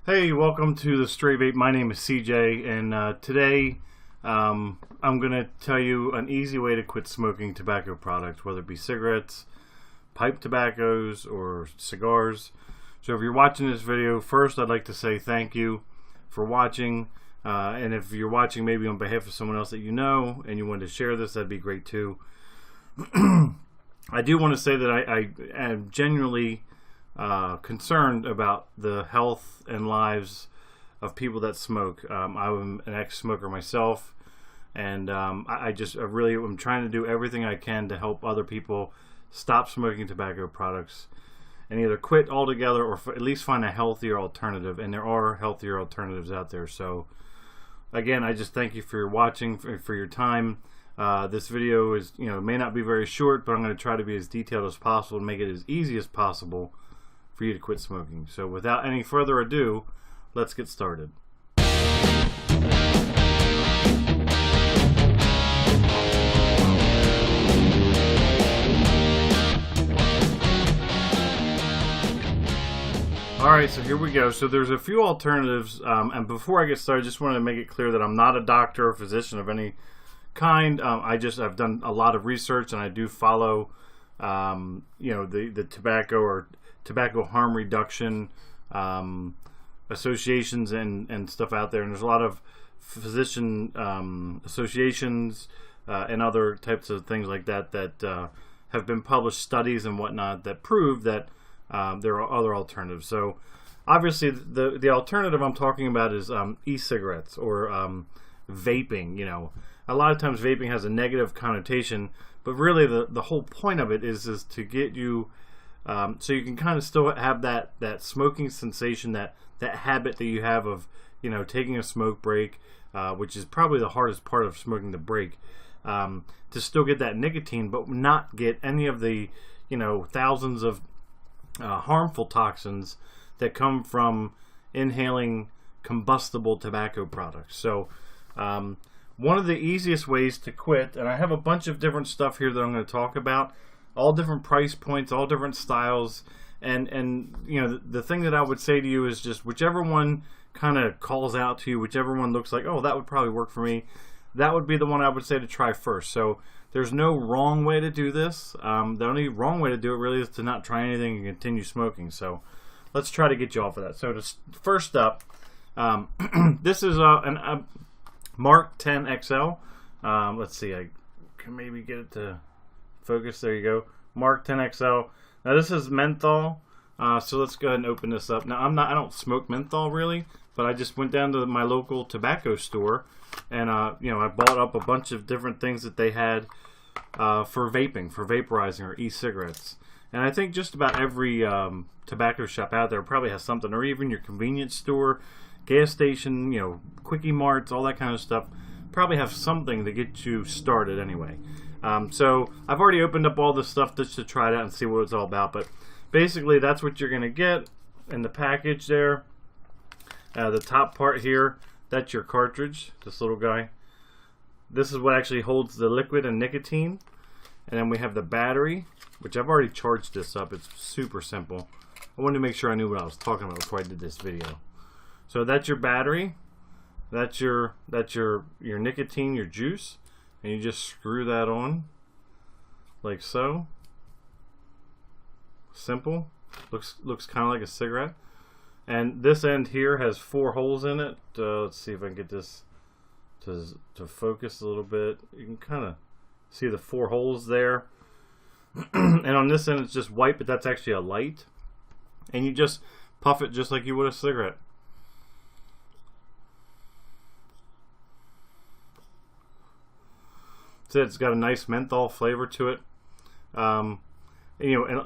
Hey, welcome to the Stray Vape. My name is CJ, and today I'm going to tell you an easy way to quit smoking tobacco products, whether it be cigarettes, pipe tobaccos, or cigars. So if you're watching this video, first I'd like to say thank you for watching. And if you're watching maybe on behalf of someone else that you know and you want to share this, that'd be great too. I do want to say that I am genuinely concerned about the health and lives of people that smoke. I'm an ex-smoker myself, and I really am trying to do everything I can to help other people stop smoking tobacco products and either quit altogether or at least find a healthier alternative. And there are healthier alternatives out there. So again, I just thank you for watching, for your time. This video is, may not be very short, but I'm going to try to be as detailed as possible and make it as easy as possible for you to quit smoking. So without any further ado, let's get started. Alright, so here we go. So there's a few alternatives, and before I get started, I just wanted to make it clear that I'm not a doctor or physician of any kind. I've done a lot of research, and I do follow the tobacco harm reduction associations and stuff out there, and there's a lot of physician associations and other types of things like that have been published studies and whatnot that prove that there are other alternatives. So obviously the alternative I'm talking about is e-cigarettes or vaping. A lot of times vaping has a negative connotation, but really the whole point of it is to get you so you can kind of still have that smoking sensation, that habit that you have of taking a smoke break, which is probably the hardest part of smoking the break, to still get that nicotine but not get any of the thousands of harmful toxins that come from inhaling combustible tobacco products. So one of the easiest ways to quit, and I have a bunch of different stuff here that I'm going to talk about, all different price points, all different styles, and the thing that I would say to you is just whichever one kind of calls out to you, whichever one looks like, oh, that would probably work for me, that would be the one I would say to try first. So there's no wrong way to do this. The only wrong way to do it really is to not try anything and continue smoking. So let's try to get you off of that. So first up, this is a MarkTen XL. Let's see, I can maybe get it to focus. There you go. MarkTen XL. Now this is menthol. So let's go ahead and open this up. Now I don't smoke menthol really, but I just went down to my local tobacco store and I bought up a bunch of different things that they had for vaping, for vaporizing or e-cigarettes. And I think just about every tobacco shop out there probably has something, or even your convenience store, gas station, quickie marts, all that kind of stuff, probably have something to get you started anyway. So I've already opened up all this stuff just to try it out and see what it's all about. But basically that's what you're going to get in the package there. The top part here, that's your cartridge, this little guy. This is what actually holds the liquid and nicotine. And then we have the battery, which I've already charged this up. It's super simple. I wanted to make sure I knew what I was talking about before I did this video. So that's your battery. That's your nicotine, your juice. And you just screw that on like so. Simple. Looks kind of like a cigarette. And this end here has 4 holes in it. Let's see if I can get this to focus a little bit. You can kind of see the 4 holes there. And on this end it's just white, but that's actually a light. And you just puff it just like you would a cigarette. It's got a nice menthol flavor to it. And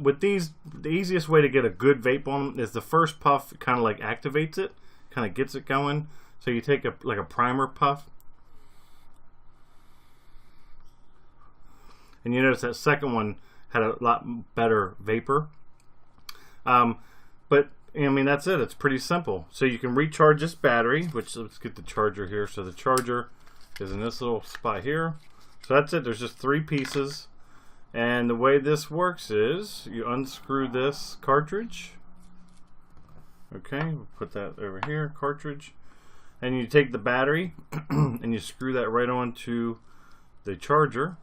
with these, the easiest way to get a good vape on them is the first puff kind of like activates it, kind of gets it going. So you take a primer puff, and you notice that second one had a lot better vapor. But that's it. It's pretty simple. So you can recharge this battery, which, let's get the charger here. So the charger is in this little spot here. So that's it. There's just 3 pieces. And the way this works is you unscrew this cartridge. Okay, we'll put that over here, cartridge. And you take the battery and you screw that right onto the charger,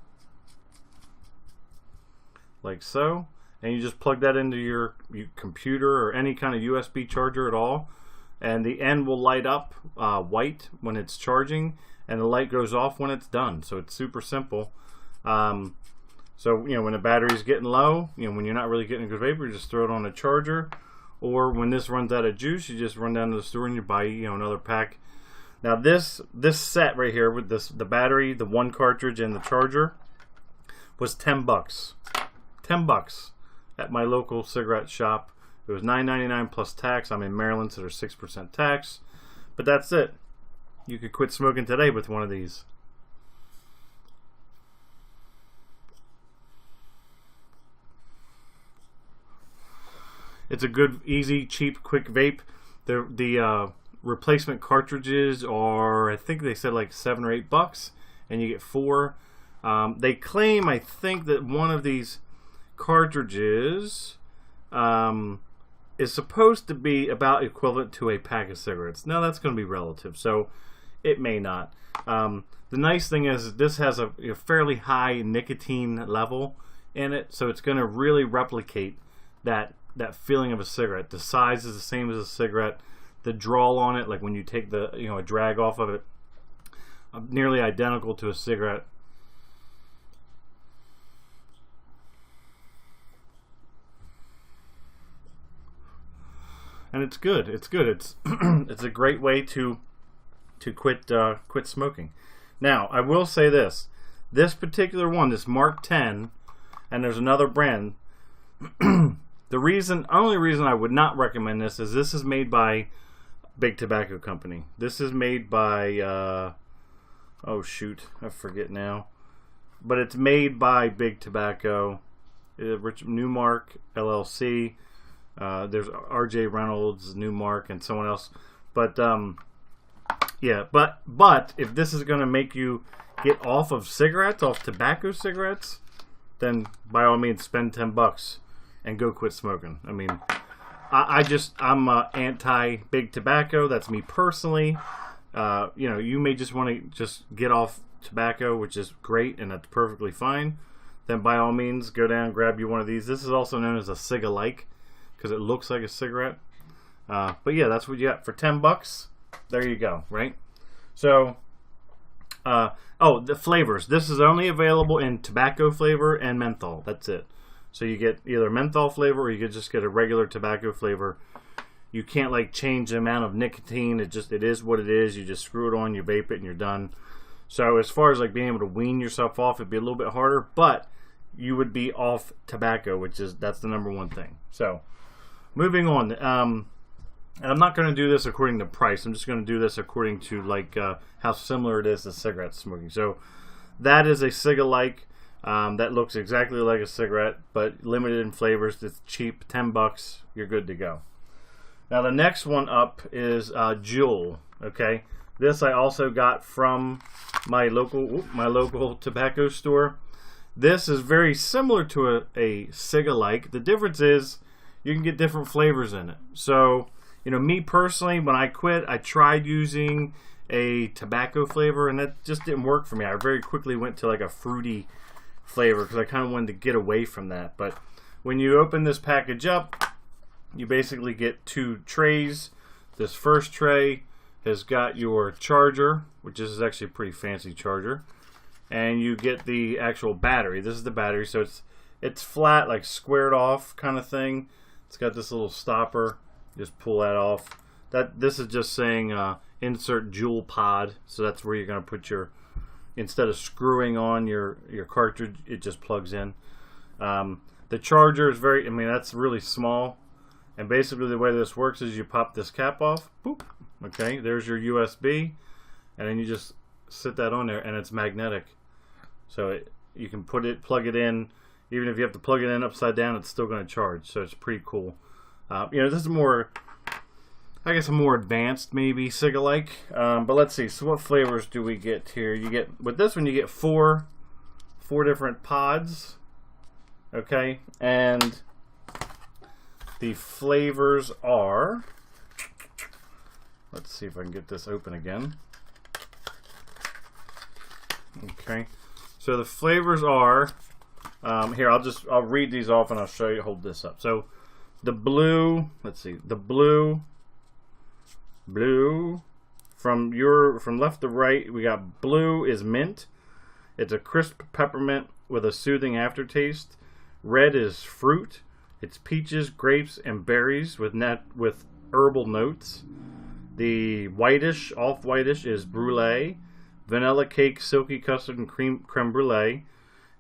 like so. And you just plug that into your computer or any kind of USB charger at all. And the end will light up white when it's charging, and the light goes off when it's done. So it's super simple. So, you know, when the battery's getting low, you know, when you're not really getting a good vapor, you just throw it on a charger. Or when this runs out of juice, you just run down to the store and you buy, you know, another pack. Now this set right here with the battery, the one cartridge, and the charger was $10. $10 at my local cigarette shop. It was $9.99 plus tax. I'm in Maryland, so there's 6% tax. But that's it. You could quit smoking today with one of these. It's a good, easy, cheap, quick vape. The replacement cartridges are, I think they said like $7 or $8, and you get 4. They claim, I think, that one of these cartridges is supposed to be about equivalent to a pack of cigarettes. Now that's going to be relative, so it may not. The nice thing is this has a fairly high nicotine level in it, so it's going to really replicate that feeling of a cigarette. The size is the same as a cigarette. The draw on it, like when you take the a drag off of it, nearly identical to a cigarette. And it's good. It's good. It's it's a great way to quit smoking. Now, I will say this. This particular one, this MarkTen, and there's another brand. The only reason I would not recommend this is made by Big Tobacco Company. This is made by oh shoot, I forget now. But it's made by Big Tobacco, Newmark LLC. There's RJ Reynolds, Newmark, and someone else. But yeah, but if this is going to make you get off of cigarettes, off tobacco cigarettes, then by all means spend $10 and go quit smoking. I mean, I'm anti big tobacco. That's me personally. You may just want to just get off tobacco, which is great, and that's perfectly fine. Then by all means, go down, grab you one of these. This is also known as a cig-alike because it looks like a cigarette. But yeah, that's what you got for $10. There you go, right? So, the flavors. This is only available in tobacco flavor and menthol. That's it. So you get either menthol flavor or you could just get a regular tobacco flavor. You can't like change the amount of nicotine. It is what it is. You just screw it on, you vape it, and you're done. So as far as like being able to wean yourself off, it'd be a little bit harder, but you would be off tobacco, that's the number one thing. So moving on. And I'm not going to do this according to price. I'm just going to do this according to like how similar it is to cigarette smoking. So that is a cig-alike. That looks exactly like a cigarette, but limited in flavors. It's cheap, $10. You're good to go. Now the next one up is Joule. Okay, this I also got from my local tobacco store. This is very similar to a cig-alike. The difference is you can get different flavors in it. So me personally, when I quit, I tried using a tobacco flavor, and that just didn't work for me. I very quickly went to like a fruity flavor because I kind of wanted to get away from that. But when you open this package up, you basically get 2 trays. This first tray has got your charger, which is actually a pretty fancy charger, and you get the actual battery. This is the battery, so it's flat, like squared off kind of thing. It's got this little stopper. Just pull that off. This is just saying insert Joule pod, so that's where you're going to put instead of screwing on your cartridge, it just plugs in. The charger is that's really small, and basically the way this works is you pop this cap off, boop, okay, there's your USB, and then you just sit that on there, and it's magnetic, so you can plug it in. Even if you have to plug it in upside down, it's still going to charge, so it's pretty cool. This is more, I guess, a more advanced maybe cig-alike. But let's see. So what flavors do we get here? With this one, you get four different pods. Okay, and the flavors are let's see if I can get this open again. Okay, so the flavors are here. I'll read these off and I'll show you. Hold this up. So the blue. Let's see. The blue from left to right. We got blue is mint. It's a crisp peppermint with a soothing aftertaste. Red is fruit. It's peaches, grapes, and berries with herbal notes. The whitish, off-whitish, is brulee, vanilla cake, silky custard, and creme brulee.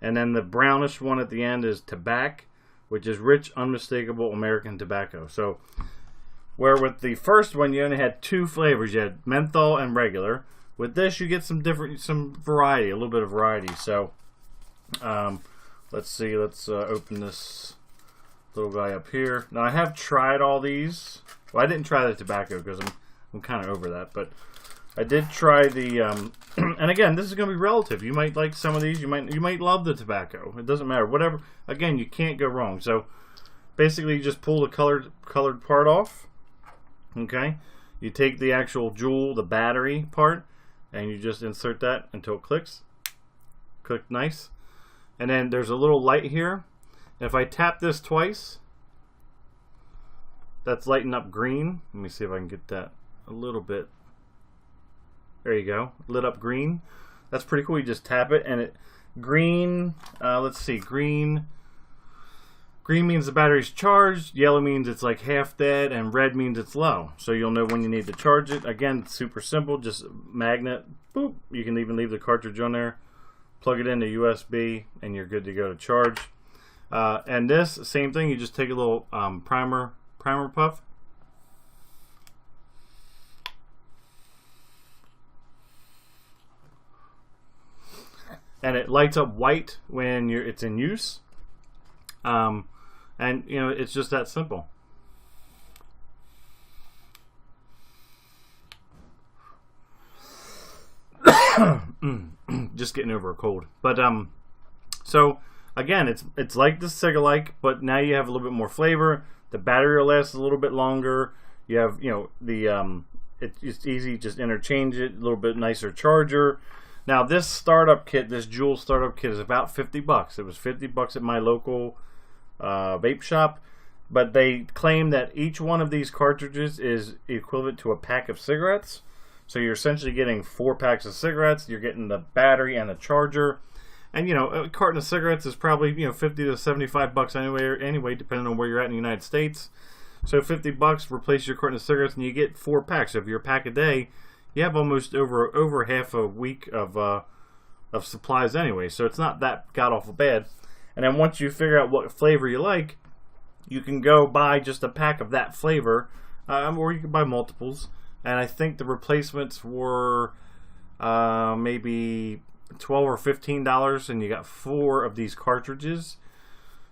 And then the brownish one at the end is tobacco, which is rich, unmistakable American tobacco. So, where with the first one you only had 2 flavors, you had menthol and regular. With this, you get some variety, a little bit of variety. So, let's see. Let's open this little guy up here. Now, I have tried all these. Well, I didn't try the tobacco because I'm kind of over that, but I did try the. And again, this is going to be relative. You might like some of these. You might love the tobacco. It doesn't matter. Whatever. Again, you can't go wrong. So, basically, you just pull the colored part off. Okay. You take the actual Joule, the battery part, and you just insert that until it clicks. Click nice. And then there's a little light here. And if I tap this twice, that's lighting up green. Let me see if I can get that a little bit. There you go. Lit up green. That's pretty cool. You just tap it and it green. Let's see. Green means the battery's charged. Yellow means it's like half dead, and red means it's low. So you'll know when you need to charge it. Again, it's super simple. Just magnet. Boop. You can even leave the cartridge on there. Plug it into USB, and you're good to go to charge. And this same thing. You just take a little primer puff. And it lights up white when it's in use. And you know, it's just that simple. Just getting over a cold. But so again, it's like the cig-alike, but now you have a little bit more flavor. The battery will last a little bit longer. You have, you know, the it's easy, just interchange it. A little bit nicer charger. Now this startup kit, this Joule startup kit, is about $50. It was $50 at my local vape shop, but they claim that each one of these cartridges is equivalent to a pack of cigarettes. So you're essentially getting 4 packs of cigarettes. You're getting the battery and the charger, and you know, a carton of cigarettes is probably, you know, $50 to $75 anyway, depending on where you're at in the United States. So $50, replace your carton of cigarettes, and you get 4 packs. So if you're a pack a day, you have almost over half a week of supplies anyway. So it's not that god awful bad. And then once you figure out what flavor you like, you can go buy just a pack of that flavor, or you can buy multiples. And I think the replacements were maybe $12 or $15, and you got 4 of these cartridges.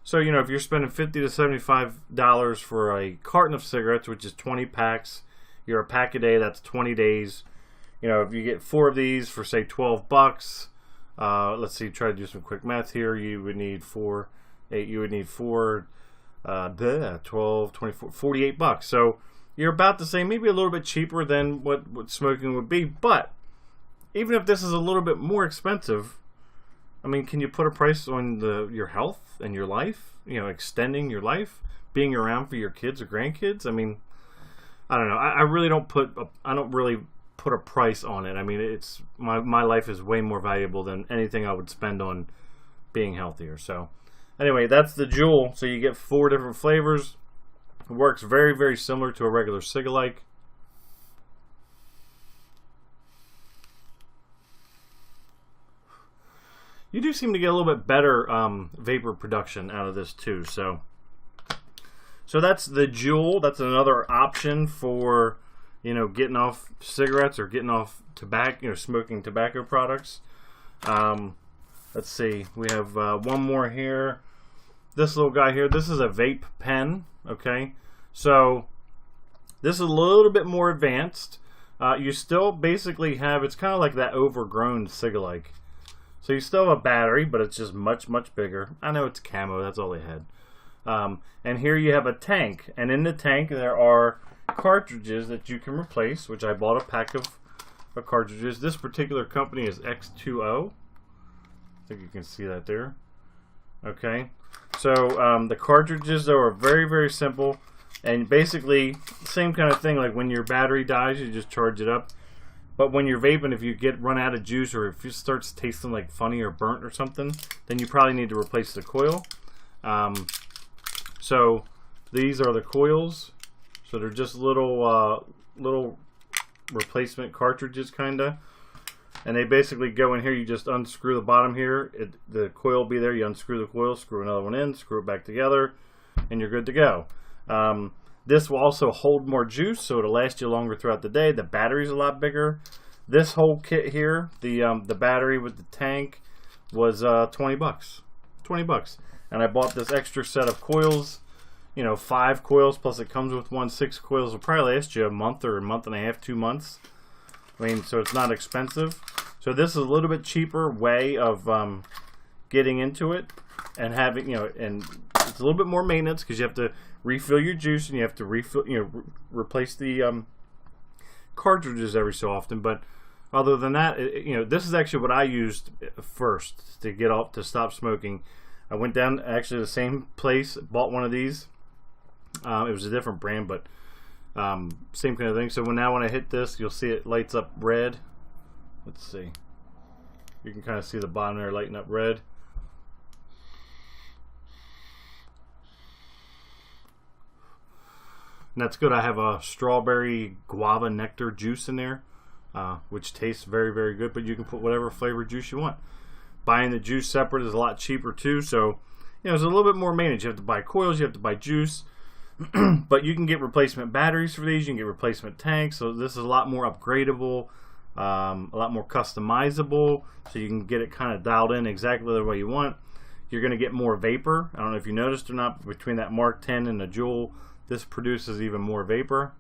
So, you know, if you're spending $50 to $75 for a carton of cigarettes, which is 20 packs, you're a pack a day, that's 20 days. You know, if you get 4 of these for, say, $12, let's see, try to do some quick math here. You would need 4, 8, you would need 4, 12, 24, $48. So you're about the same, maybe a little bit cheaper than what smoking would be. But even if this is a little bit more expensive, I mean, can you put a price on your health and your life? You know, extending your life, being around for your kids or grandkids. I mean, I don't know. I really don't put a price on it. I mean, it's my life is way more valuable than anything I would spend on being healthier. So anyway, that's the Joule. So you get 4 different flavors. It works very, very similar to a regular cig-alike. You do seem to get a little bit better vapor production out of this too. So that's the Joule. That's another option for, you know, getting off cigarettes or getting off tobacco, you know, smoking tobacco products. Let's see. We have one more here. This little guy here. This is a vape pen. Okay, so this is a little bit more advanced. You still basically have, it's kind of like that overgrown cig-alike. So you still have a battery, but it's just much, much bigger. I know it's camo. That's all they had. And here you have a tank, and in the tank there are cartridges that you can replace, which I bought a pack of cartridges. This particular company is X2O. I think you can see that there. Okay, so the cartridges though are very, very simple, and basically same kind of thing. Like when your battery dies, you just charge it up. But when you're vaping, if you run out of juice, or if it starts tasting like funny or burnt or something, then you probably need to replace the coil. So these are the coils. So they're just little replacement cartridges, kinda. And they basically go in here. You just unscrew the bottom here. The coil will be there. You unscrew the coil, screw another one in, screw it back together, and you're good to go. This will also hold more juice, so it'll last you longer throughout the day. The battery's a lot bigger. This whole kit here, the battery with the tank, was 20 bucks. 20 bucks. And I bought this extra set of coils. You know, 5 coils, plus it comes with 6 coils. Will probably last you a month or a month and a half, 2 months. I mean, so it's not expensive. So this is a little bit cheaper way of getting into it and having, you know, and it's a little bit more maintenance because you have to refill your juice and you have to refill, you know, replace the cartridges every so often. But other than that, you know, this is actually what I used first to get off, to stop smoking. I went down actually the same place, bought one of these. It was a different brand, but same kind of thing. So now when I hit this, you'll see it lights up red. Let's see. You can kind of see the bottom there lighting up red. And that's good. I have a strawberry guava nectar juice in there, which tastes very, very good. But you can put whatever flavor juice you want. Buying the juice separate is a lot cheaper too. So, you know, it's a little bit more maintenance. You have to buy coils. You have to buy juice. But you can get replacement batteries for these. You can get replacement tanks. So this is a lot more upgradable, a lot more customizable. So you can get it kind of dialed in exactly the way you want. You're going to get more vapor. I don't know if you noticed or not, but between that MarkTen and the Joule, this produces even more vapor.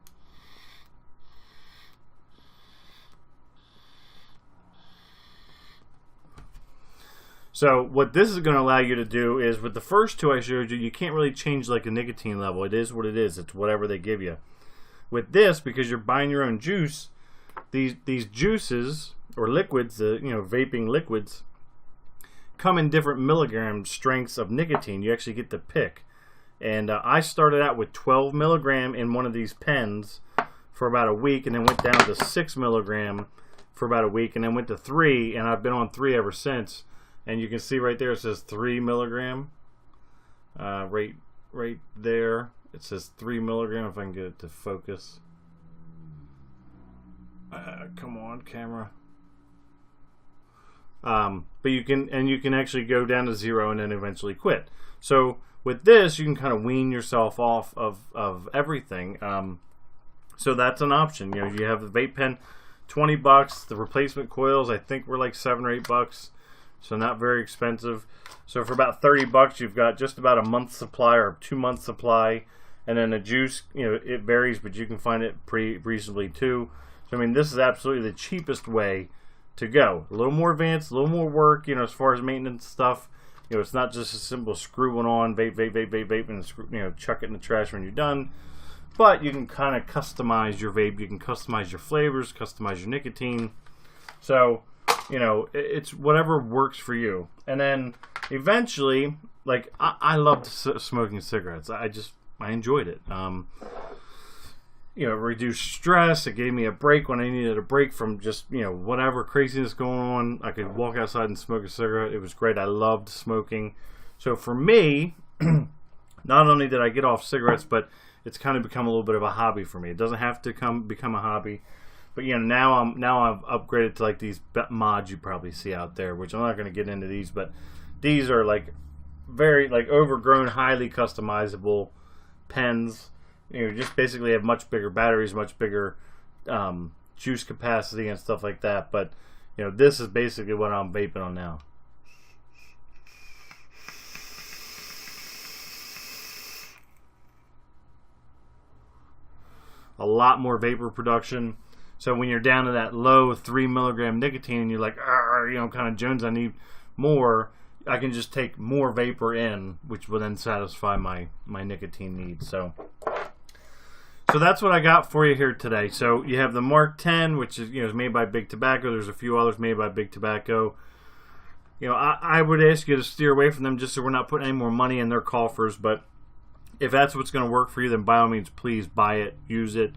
So what this is going to allow you to do is, with the first two I showed you, you can't really change like a nicotine level. It is what it is. It's whatever they give you. With this, because you're buying your own juice, these juices or liquids, you know, vaping liquids, come in different milligram strengths of nicotine. You actually get to pick. And I started out with 12 milligram in one of these pens for about a week, and then went down to 6 milligram for about a week, and then went to 3, and I've been on 3 ever since. And you can see right there it says 3 milligram. Right there it says 3 milligram. If I can get it to focus. Come on, camera. But you can actually go down to 0 and then eventually quit. So with this, you can kind of wean yourself off of everything. So that's an option. You know, you have the vape pen, 20 bucks. The replacement coils, I think, were like 7 or 8 bucks. So not very expensive. So for about 30 bucks, you've got just about a month's supply or 2 months supply. And then the juice, you know, it varies, but you can find it pretty reasonably too. So I mean, this is absolutely the cheapest way to go. A little more advanced, a little more work, you know, as far as maintenance stuff. You know, it's not just a simple screw one on, vape, and screw, you know, chuck it in the trash when you're done. But you can kind of customize your vape. You can customize your flavors, customize your nicotine. So, you know, it's whatever works for you. And then eventually, like, I loved smoking cigarettes. I enjoyed it. You know, it reduced stress. It gave me a break when I needed a break from just, you know, whatever craziness going on. I could walk outside and smoke a cigarette. It was great. I loved smoking. So for me, not only did I get off cigarettes, but it's kind of become a little bit of a hobby for me. It doesn't have to become a hobby. But you know, now I've upgraded to like these mods you probably see out there, which I'm not going to get into these, but these are like very like overgrown, highly customizable pens. You know, just basically have much bigger batteries, much bigger juice capacity and stuff like that. But you know, this is basically what I'm vaping on now. A lot more vapor production. So when you're down to that low 3 milligram nicotine and you're like, you know, kind of Jones, I need more, I can just take more vapor in, which will then satisfy my nicotine needs. So So that's what I got for you here today. So you have the MarkTen, which is is made by Big Tobacco. There's a few others made by Big Tobacco. I would ask you to steer away from them just so we're not putting any more money in their coffers. But if that's what's going to work for you, then by all means, please buy it, use it,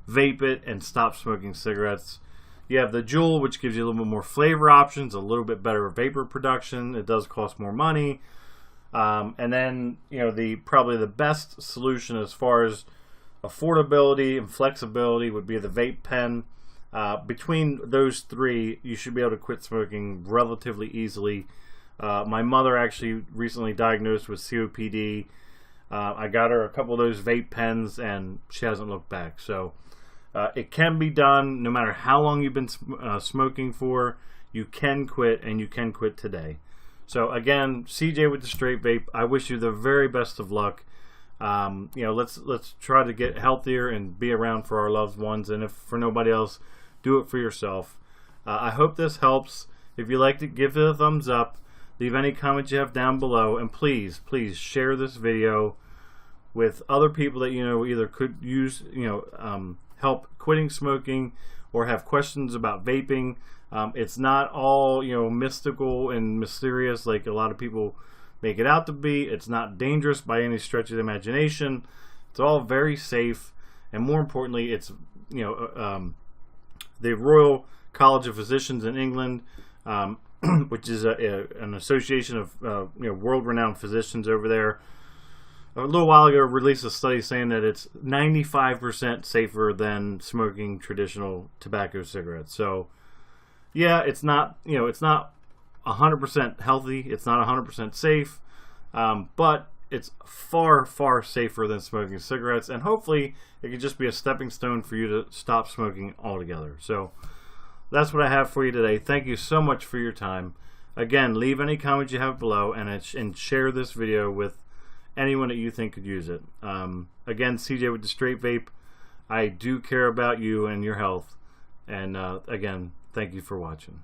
vape it, and stop smoking cigarettes. You have the Joule, which gives you a little bit more flavor options, a little bit better vapor production. It does cost more money. And then, probably the best solution as far as affordability and flexibility would be the Vape Pen. Between those three, you should be able to quit smoking relatively easily. My mother actually recently diagnosed with COPD. I got her a couple of those vape pens, and she hasn't looked back. So it can be done no matter how long you've been smoking for. You can quit, and you can quit today. So again, CJ with the Straight Vape, I wish you the very best of luck. Let's try to get healthier and be around for our loved ones, and if for nobody else, do it for yourself. I hope this helps. If you liked it, give it a thumbs up. Leave any comments you have down below, and please share this video with other people that either could use help quitting smoking or have questions about vaping. It's not all mystical and mysterious like a lot of people make it out to be. It's not dangerous by any stretch of the imagination. It's all very safe, and more importantly, it's the Royal College of Physicians in England, which is an association of world-renowned physicians over there. A little while ago, released a study saying that it's 95% safer than smoking traditional tobacco cigarettes. So, yeah, it's not 100% healthy. It's not 100% safe, but it's far, far safer than smoking cigarettes. And hopefully, it could just be a stepping stone for you to stop smoking altogether. So, that's what I have for you today. Thank you so much for your time. Again, leave any comments you have below, and share this video with anyone that you think could use it. Again, CJ with the Straight Vape. I do care about you and your health. And again, thank you for watching.